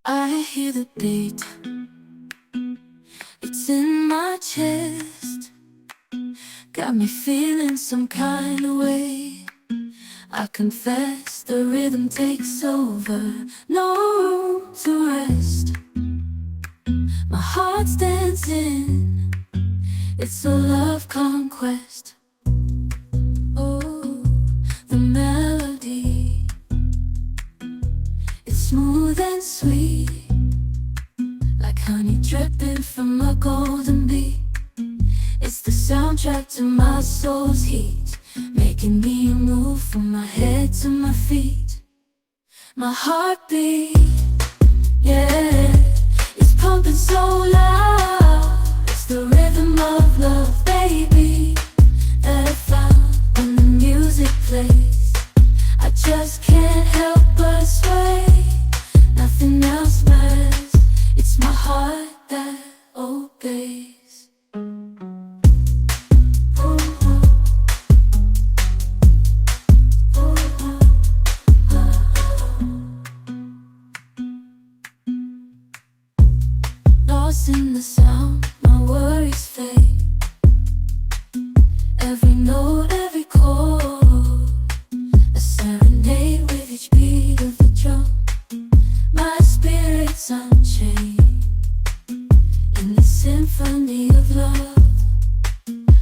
I hear the beat, it's in my chest. Got me feeling some kind of way. I confess the rhythm takes over, no room to rest. My heart's dancing, it's a love conquest. Oh, the melody, it's smooth and sweet, like honey dripping from a golden bee. It's the soundtrack to my soul's heat, making me move from my head to my feet. My heartbeat, yeah, it's pumping so loud. It's the rhythm of love, baby, that I found when the music plays. I just can't help but sway. Nothing else matters, it's my heart that obeys. Lost in the sound, my worries fade. Every note, every chord, a serenade with each beat of the drum. My spirit's unchained in the symphony of love.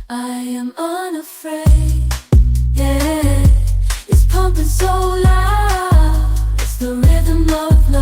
I am unafraid, yeah, it's pumping so loud. It's the rhythm of love.